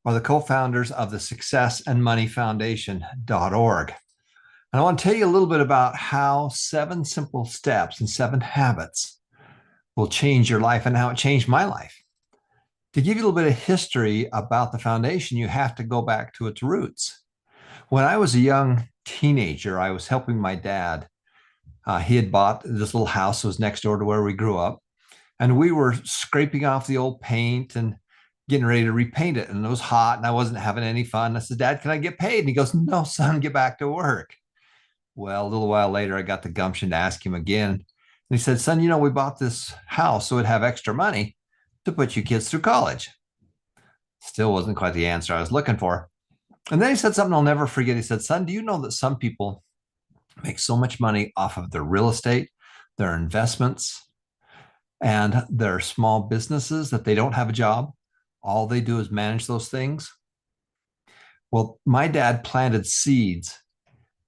are the co-founders of the Success and Money Foundation.org. And I want to tell you a little bit about how 7 simple steps and 7 habits will change your life and how it changed my life. To give you a little bit of history about the foundation, you have to go back to its roots. When I was a young teenager, I was helping my dad. He had bought this little house that was next door to where we grew up, and we were scraping off the old paint and getting ready to repaint it. And it was hot, and I wasn't having any fun. I said, "Dad, can I get paid?" And he goes, "No, son, get back to work." Well, a little while later, I got the gumption to ask him again. And he said, "Son, we bought this house so it'd have extra money to put you kids through college." Still wasn't quite the answer I was looking for. And then he said something I'll never forget. He said, "Son, do you know that some people make so much money off of their real estate, their investments, and their small businesses that they don't have a job? All they do is manage those things." Well, my dad planted seeds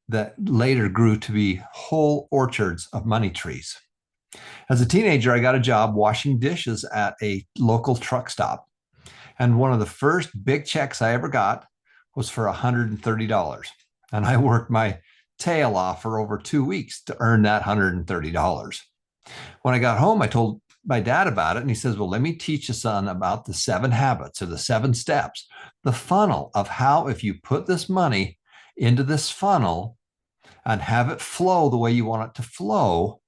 that later grew to be whole orchards of money trees. As a teenager, I got a job washing dishes at a local truck stop. And one of the first big checks I ever got was for $130. And I worked my tail off for over 2 weeks to earn that $130. When I got home, I told my dad about it, and he says, "Well, let me teach you, son, about the 7 habits or the 7 steps, the funnel of how if you put this money into this funnel and have it flow the way you want it to flow,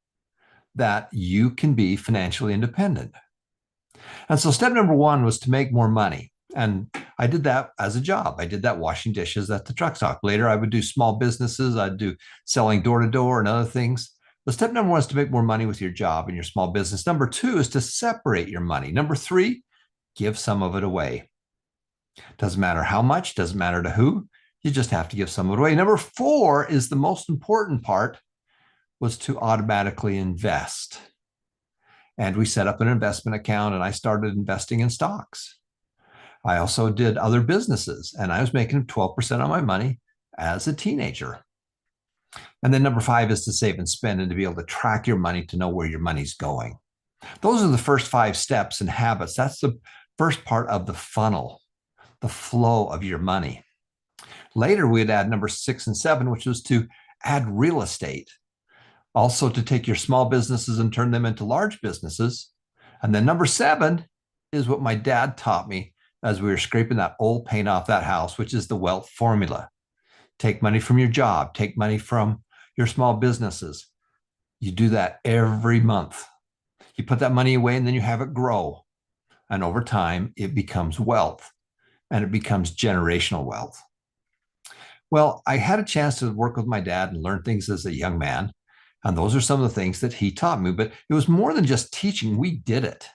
that you can be financially independent." And so step number 1 was to make more money. And I did that as a job. I did that washing dishes at the truck stop. Later, I would do small businesses. I'd do selling door to door and other things. But step number 1 is to make more money with your job and your small business. Number 2 is to separate your money. Number 3, give some of it away. Doesn't matter how much, doesn't matter to who. You just have to give some of it away. Number 4 is the most important part, was to automatically invest. And we set up an investment account, and I started investing in stocks. I also did other businesses, and I was making 12% on my money as a teenager. And then number 5 is to save and spend and to be able to track your money to know where your money's going. Those are the first 5 steps and habits. That's the first part of the funnel, the flow of your money. Later, we'd add number 6 and 7, which was to add real estate. Also to take your small businesses and turn them into large businesses. And then number 7 is what my dad taught me as we were scraping that old paint off that house, which is the wealth formula. Take money from your job, take money from your small businesses. You do that every month. You put that money away and then you have it grow. And over time, it becomes wealth, and it becomes generational wealth. Well, I had a chance to work with my dad and learn things as a young man. And those are some of the things that he taught me. But it was more than just teaching. We did it.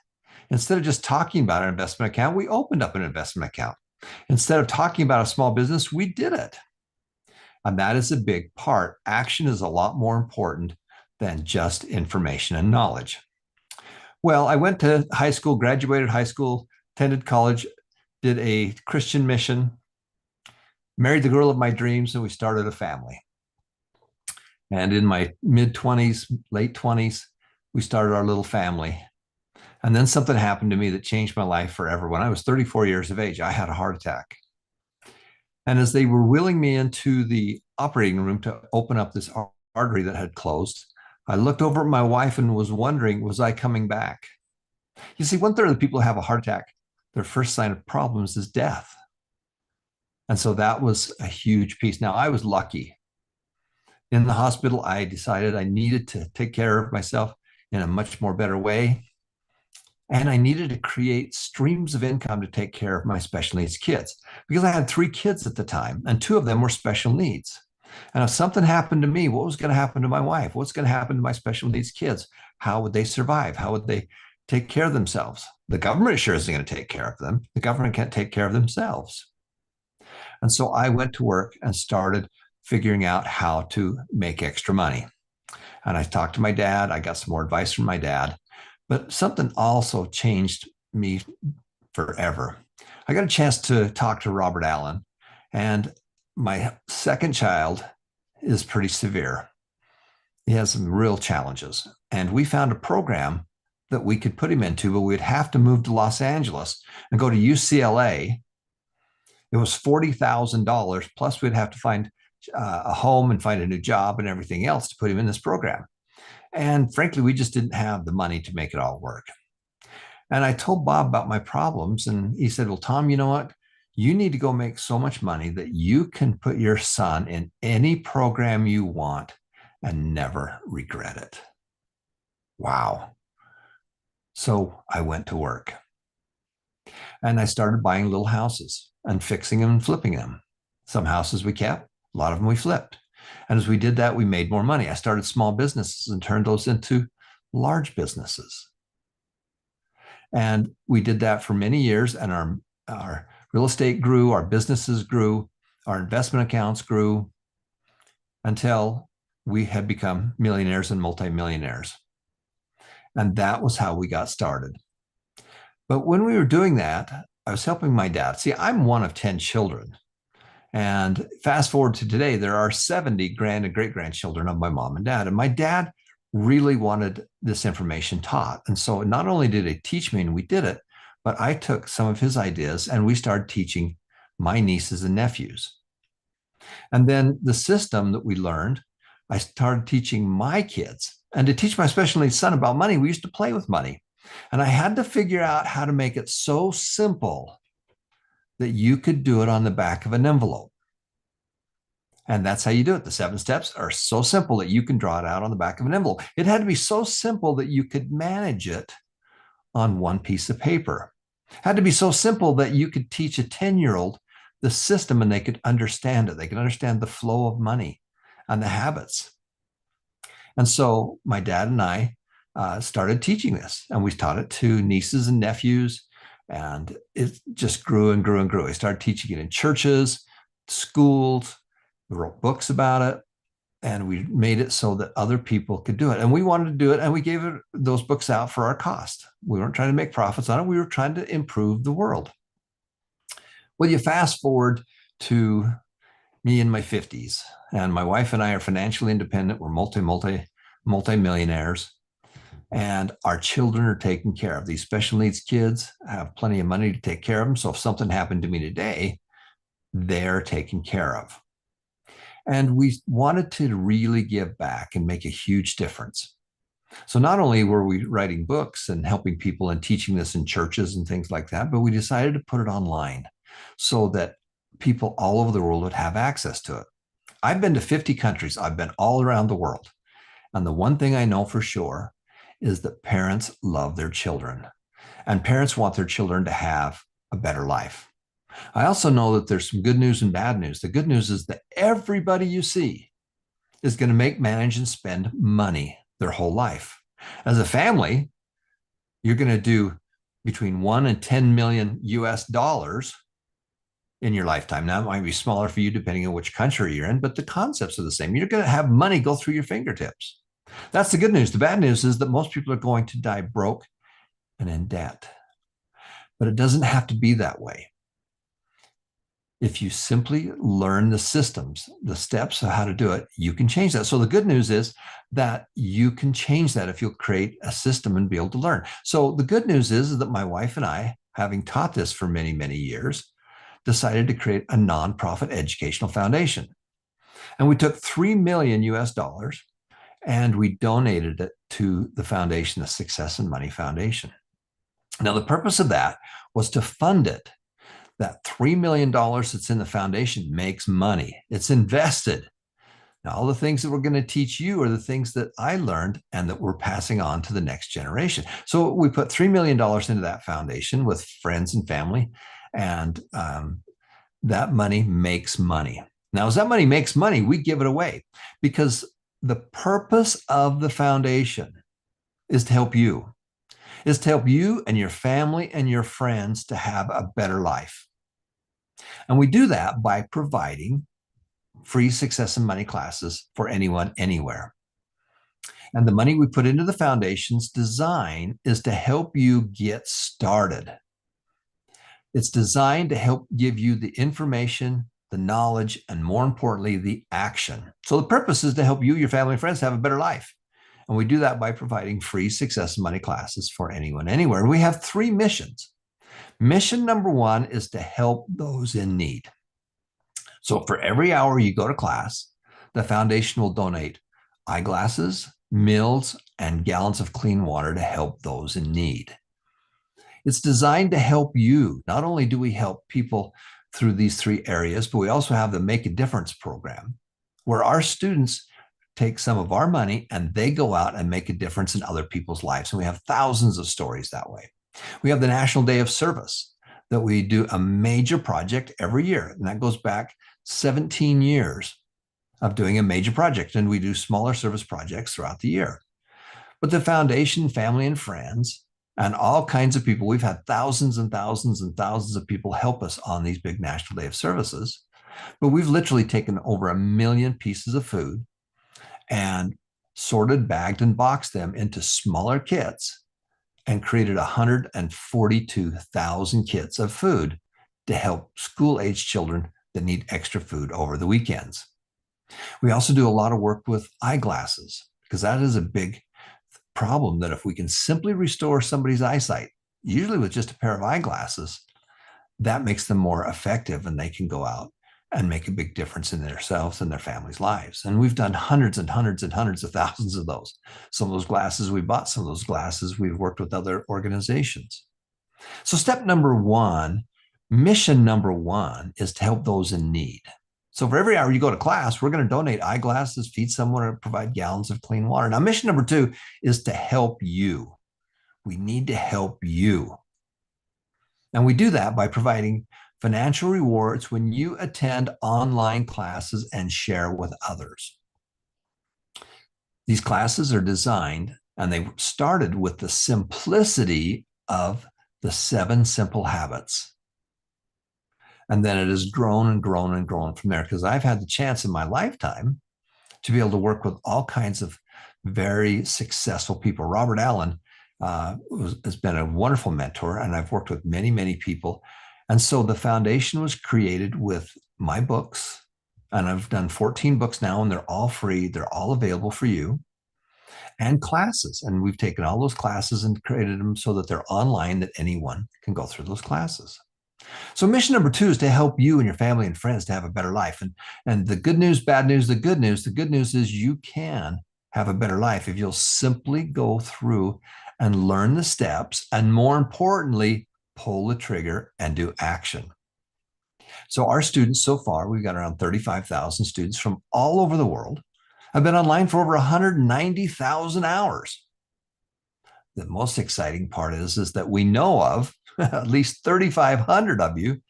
Instead of just talking about an investment account, we opened up an investment account. Instead of talking about a small business, we did it. And that is a big part. Action is a lot more important than just information and knowledge. Well, I went to high school, graduated high school, attended college, did a Christian mission, married the girl of my dreams, and we started a family. And in my mid-20s, late 20s, we started our little family. And then something happened to me that changed my life forever. When I was 34 years of age, I had a heart attack. And as they were wheeling me into the operating room to open up this artery that had closed, I looked over at my wife and was wondering, was I coming back? You see, 1/3 of the people who have a heart attack, their first sign of problems is death. And so that was a huge piece. Now, I was lucky. In the hospital, I decided I needed to take care of myself in a much more better way. And I needed to create streams of income to take care of my special needs kids, because I had 3 kids at the time, and 2 of them were special needs. And if something happened to me, what was going to happen to my wife? What's going to happen to my special needs kids? How would they survive? How would they take care of themselves? The government sure isn't going to take care of them. The government can't take care of themselves. And so I went to work and started figuring out how to make extra money. And I talked to my dad. I got some more advice from my dad. But something also changed me forever. I got a chance to talk to Robert Allen, and my second child is pretty severe. He has some real challenges. And we found a program that we could put him into, but we'd have to move to Los Angeles and go to UCLA It was $40,000 plus we'd have to find a home and find a new job and everything else to put him in this program. And frankly, we just didn't have the money to make it all work. And I told Bob about my problems, and he said, well, Tom, you know what? You need to go make so much money that you can put your son in any program you want and never regret it. Wow. So I went to work and I started buying little houses and fixing them and flipping them. Some houses we kept, a lot of them we flipped. And as we did that, we made more money. I started small businesses and turned those into large businesses. And we did that for many years, and our real estate grew, our businesses grew, our investment accounts grew until we had become millionaires and multimillionaires. And that was how we got started. But when we were doing that, I was helping my dad. See, I'm one of 10 children. And fast forward to today, there are 70 grand and great grandchildren of my mom and dad. And my dad really wanted this information taught. And so not only did he teach me and we did it, but I took some of his ideas and we started teaching my nieces and nephews. And then the system that we learned, I started teaching my kids. And to teach my special needs son about money, we used to play with money. And I had to figure out how to make it so simple that you could do it on the back of an envelope. And that's how you do it. The 7 steps are so simple that you can draw it out on the back of an envelope. It had to be so simple that you could manage it on one piece of paper. It had to be so simple that you could teach a 10-year-old the system and they could understand it. They could understand the flow of money and the habits. And so my dad and I started teaching this, and we taught it to nieces and nephews, and it just grew and grew and grew. I started teaching it in churches, schools. We wrote books about it, and we made it so that other people could do it. And we wanted to do it, and we gave those books out for our cost. We weren't trying to make profits on it. We were trying to improve the world. Well, you fast forward to me in my 50s, and my wife and I are financially independent. We're multi-millionaires, and our children are taken care of. These special needs kids have plenty of money to take care of them. So if something happened to me today, they're taken care of. And we wanted to really give back and make a huge difference. So not only were we writing books and helping people and teaching this in churches and things like that, but we decided to put it online so that people all over the world would have access to it. I've been to 50 countries. I've been all around the world. And the one thing I know for sure is that parents love their children, and parents want their children to have a better life. I also know that there's some good news and bad news. The good news is that everybody you see is going to make, manage, and spend money their whole life. As a family, you're going to do between 1 and 10 million US dollars in your lifetime. Now, it might be smaller for you depending on which country you're in, but the concepts are the same. You're going to have money go through your fingertips. That's the good news. The bad news is that most people are going to die broke and in debt. But it doesn't have to be that way. If you simply learn the systems, the steps of how to do it, you can change that. So the good news is that you can change that if you'll create a system and be able to learn. So the good news is that my wife and I, having taught this for many, many years, decided to create a nonprofit educational foundation. And we took 3 million US dollars and we donated it to the foundation, the Success and Money Foundation. Now, the purpose of that was to fund it. That $3 million that's in the foundation makes money. It's invested. Now, all the things that we're going to teach you are the things that I learned and that we're passing on to the next generation. So we put $3 million into that foundation with friends and family, and that money makes money. Now, as that money makes money, we give it away because the purpose of the foundation is to help you, and your family and your friends to have a better life. And we do that by providing free success and money classes for anyone, anywhere. And the money we put into the foundation's design is to help you get started. It's designed to help give you the information, the knowledge, and more importantly, the action. So the purpose is to help you, your family, and friends have a better life. And we do that by providing free success and money classes for anyone, anywhere. And we have 3 missions. Mission number one is to help those in need. So for every hour you go to class, the foundation will donate eyeglasses, meals, and gallons of clean water to help those in need. It's designed to help you. Not only do we help people through these three areas, but we also have the Make a Difference program, where our students take some of our money and they go out and make a difference in other people's lives. And we have thousands of stories that way. We have the National Day of Service, that we do a major project every year. And that goes back 17 years of doing a major project. And we do smaller service projects throughout the year. But the foundation, family and friends, and all kinds of people, we've had thousands and thousands and thousands of people help us on these big National Day of Services. But we've literally taken over 1 million pieces of food and sorted, bagged, and boxed them into smaller kits and created 142,000 kits of food to help school-age children that need extra food over the weekends. We also do a lot of work with eyeglasses, because that is a big problem, that if we can simply restore somebody's eyesight, usually with just a pair of eyeglasses, that makes them more effective and they can go out and make a big difference in themselves and their families' lives. And we've done hundreds and hundreds and hundreds of thousands of those. Some of those glasses we bought, some of those glasses we've worked with other organizations. So step number one, mission number one, is to help those in need. So for every hour you go to class, we're going to donate eyeglasses, feed someone, or provide gallons of clean water. Now, mission number two is to help you. We need to help you. And we do that by providing financial rewards when you attend online classes and share with others. These classes are designed, and they started with the simplicity of the 7 simple habits. And then it has grown and grown and grown from there, because I've had the chance in my lifetime to be able to work with all kinds of very successful people. Robert Allen has been a wonderful mentor, and I've worked with many, many people. And so the foundation was created with my books, and I've done 14 books now, and they're all free. They're all available for you, and classes. And we've taken all those classes and created them so that they're online, that anyone can go through those classes. So mission number two is to help you and your family and friends to have a better life. And the good news, bad news, the good news is you can have a better life if you'll simply go through and learn the steps, and more importantly, pull the trigger and do action. So our students so far, we've got around 35,000 students from all over the world. I've been online for over 190,000 hours. The most exciting part is that we know of at least 3,500 of you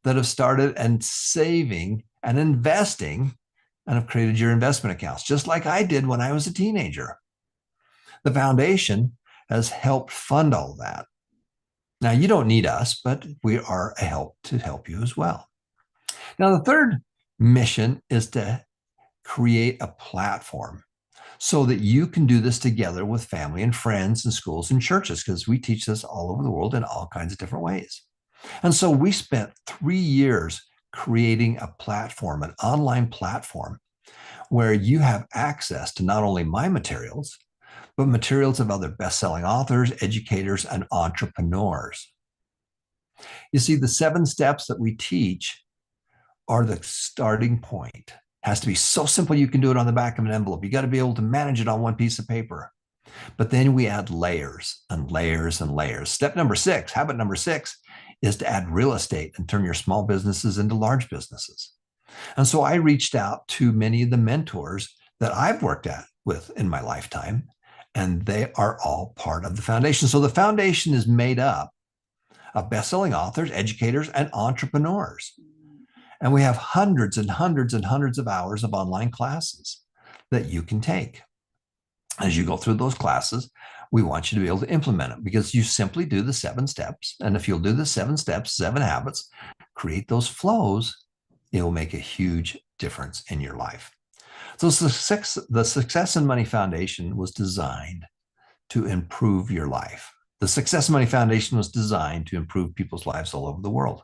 that have started and saving and investing and have created your investment accounts, just like I did when I was a teenager. The foundation has helped fund all that. Now, you don't need us, but we are a help to help you as well. Now, the third mission is to create a platform so that you can do this together with family and friends and schools and churches, because we teach this all over the world in all kinds of different ways. And so we spent 3 years creating a platform, an online platform, where you have access to not only my materials, but materials of other best-selling authors, educators, and entrepreneurs. You see, the 7 steps that we teach are the starting point. It has to be so simple you can do it on the back of an envelope. You got to be able to manage it on one piece of paper. But then we add layers and layers and layers. Step number 6, habit number 6, is to add real estate and turn your small businesses into large businesses. And so I reached out to many of the mentors that I've worked with in my lifetime, and they are all part of the foundation. So the foundation is made up of best-selling authors, educators, and entrepreneurs. And we have hundreds and hundreds and hundreds of hours of online classes that you can take. As you go through those classes, we want you to be able to implement them, because you simply do the 7 steps. And if you'll do the 7 steps, 7 habits, create those flows, it will make a huge difference in your life. So the Success and Money Foundation was designed to improve your life. The Success and Money Foundation was designed to improve people's lives all over the world.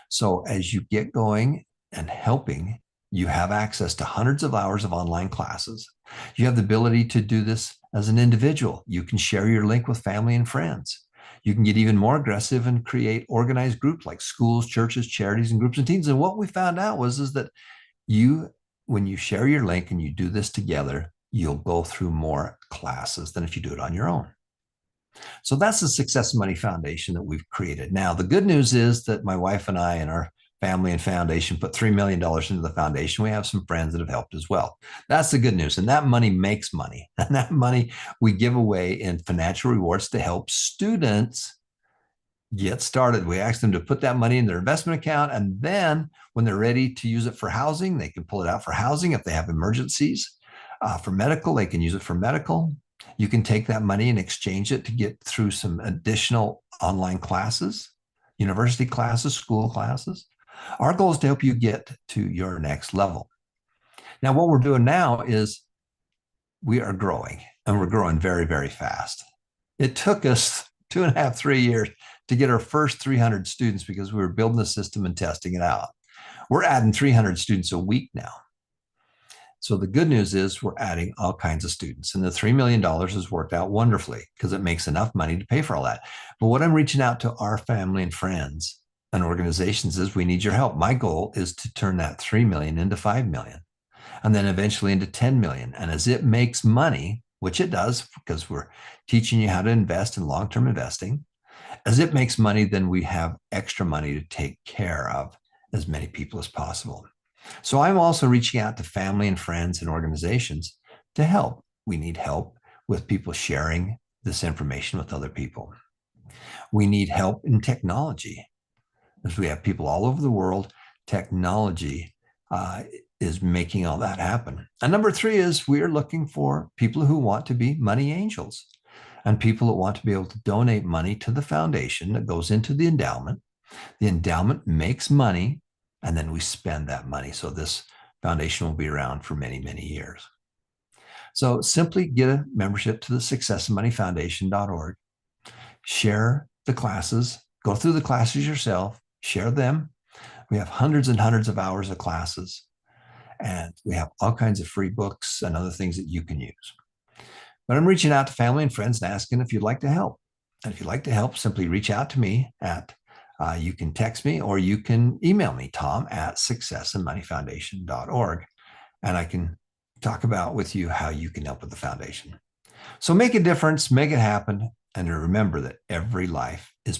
So as you get going and helping, you have access to hundreds of hours of online classes. You have the ability to do this as an individual. You can share your link with family and friends. You can get even more aggressive and create organized groups like schools, churches, charities, and groups and teams. And what we found out is that when you share your link and you do this together, you'll go through more classes than if you do it on your own. So that's the Success and Money Foundation that we've created. Now, the good news is that my wife and I and our family and foundation put $3 million into the foundation. We have some friends that have helped as well. That's the good news. And that money makes money. And that money we give away in financial rewards to help students get started. We ask them to put that money in their investment account. And then when they're ready to use it for housing, they can pull it out for housing. If they have emergencies, for medical, they can use it for medical. You can take that money and exchange it to get through some additional online classes, university classes, school classes. Our goal is to help you get to your next level. Now, what we're doing now is we are growing, and we're growing very, very fast. It took us 2.5, 3 years to get our first 300 students because we were building the system and testing it out. We're adding 300 students a week now. So the good news is we're adding all kinds of students, and the $3 million has worked out wonderfully because it makes enough money to pay for all that. But what I'm reaching out to our family and friends and organizations is we need your help. My goal is to turn that 3 million into 5 million and then eventually into 10 million. And as it makes money, which it does because we're teaching you how to invest in long-term investing, as it makes money, then we have extra money to take care of as many people as possible. So I'm also reaching out to family and friends and organizations to help. We need help with people sharing this information with other people. We need help in technology. As we have people all over the world, technology is making all that happen. And number 3 is we are looking for people who want to be money angels and people that want to be able to donate money to the foundation that goes into the endowment. The endowment makes money, and then we spend that money. So this foundation will be around for many, many years. So simply get a membership to the successandmoneyfoundation.org, share the classes, go through the classes yourself, share them. We have hundreds and hundreds of hours of classes, and we have all kinds of free books and other things that you can use. But I'm reaching out to family and friends and asking if you'd like to help. And if you'd like to help, simply reach out to me at you can text me or you can email me, tom@successandmoneyfoundation.org, and I can talk about with you how you can help with the foundation. So make a difference, make it happen, and remember that every life is